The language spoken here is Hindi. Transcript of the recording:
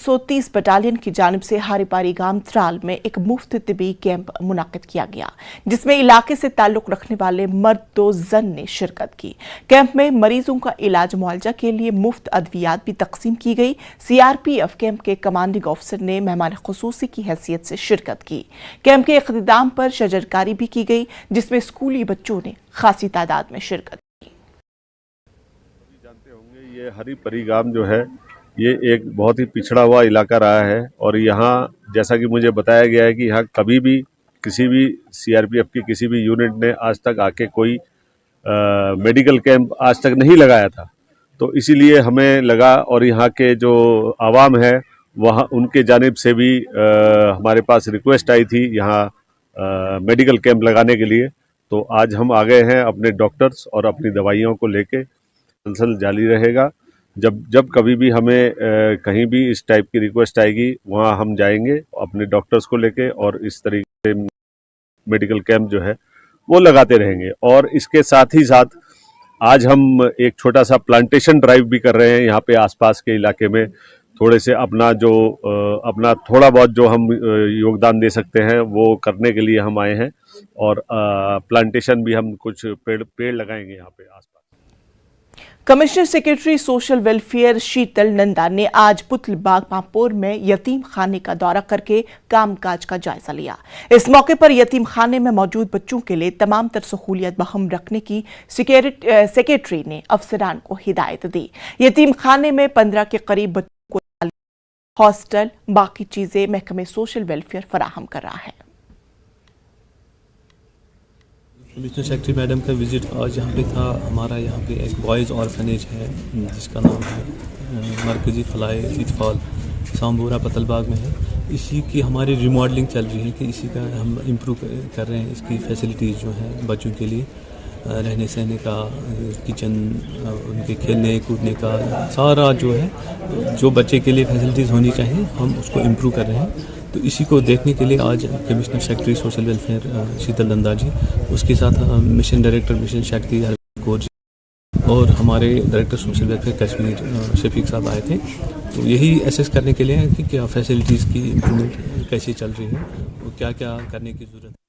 130 बटालियन की जानिब से हारीपारी गांव त्राल में एक मुफ्त तिबी कैंप मुनाकिद किया गया, जिसमें इलाके से ताल्लुक रखने वाले मर्द 2 जन ने शिरकत की। कैंप में मरीजों का इलाज मुआवजा के लिए मुफ्त अद्वियात भी तकसीम की गई। सीआरपीएफ कैंप के कमांडिंग ऑफिसर ने मेहमान खुसूसी की हैसियत से शिरकत की। कैंप के इख्तिताम पर शजरकारी भी की गई, जिसमें स्कूली बच्चों ने खासी तादाद में शिरकत की। जानते होंगे ये हरीपरी गांव जो है ये एक बहुत ही पिछड़ा हुआ इलाका रहा है और यहाँ जैसा कि मुझे बताया गया है कि यहाँ कभी भी किसी भी सीआरपीएफ की किसी भी यूनिट ने आज तक आके कोई मेडिकल कैंप आज तक नहीं लगाया था। तो इसीलिए हमें लगा और यहाँ के जो आवाम है वहाँ उनके जानिब से भी हमारे पास रिक्वेस्ट आई थी यहाँ मेडिकल कैंप लगाने के लिए। तो आज हम आ गए हैं अपने डॉक्टर्स और अपनी दवाइयों को लेके। सिलसिला जारी रहेगा। जब कभी भी हमें कहीं भी इस टाइप की रिक्वेस्ट आएगी वहाँ हम जाएंगे अपने डॉक्टर्स को लेके और इस तरीके से मेडिकल कैंप जो है वो लगाते रहेंगे। और इसके साथ ही साथ आज हम एक छोटा सा प्लांटेशन ड्राइव भी कर रहे हैं यहाँ पे आसपास के इलाके में। थोड़े से अपना थोड़ा बहुत जो हम योगदान दे सकते हैं वो करने के लिए हम आए हैं और प्लांटेशन भी हम कुछ पेड़ लगाएंगे यहाँ पे आसपास। Commissioner secretary social welfare Sheetal Nanda ने आज पुतल बाग पांपोर में यतीम खाने का दौरा करके कामकाज का जायजा लिया। इस मौके पर यतीम खाने में मौजूद बच्चों के लिए तमाम तर सहूलियत बहम रखने की सेक्रेटरी ने अफसरान को हिदायत दी। यतीम खाने में 15 के करीब बच्चों को हॉस्टल बाकी चीजें महकमे सोशल वेलफेयर फराहम कर रहा है। कमिश्नर सेक्रेटरी मैडम का विजिट आज यहाँ पे था। हमारा यहाँ पे एक बॉयज़ ऑर्फनेज है जिसका नाम है मरकज़ी फलाह इतफाल सांबोरा पतलबाग में है। इसी की हमारी रिमॉडलिंग चल रही है कि इसी का हम इम्प्रूव कर रहे हैं। इसकी फैसिलिटीज़ जो हैं बच्चों के लिए रहने सहने का, किचन, उनके खेलने कूदने का सारा जो है जो बच्चे के लिए फैसिलिटीज़ होनी चाहिए हम उसको इम्प्रूव कर रहे हैं। तो इसी को देखने के लिए आज commissioner secretary social welfare Sheetal Nanda ji, उसके साथ मिशन डायरेक्टर मिशन शक्ति कौर जी और हमारे director social welfare Kashmir Shafiq साहब आए थे। तो यही एसेस करने के लिए कि क्या फैसिलिटीज़ की इम्प्रूवमेंट कैसे चल रही है और क्या क्या करने की ज़रूरत है।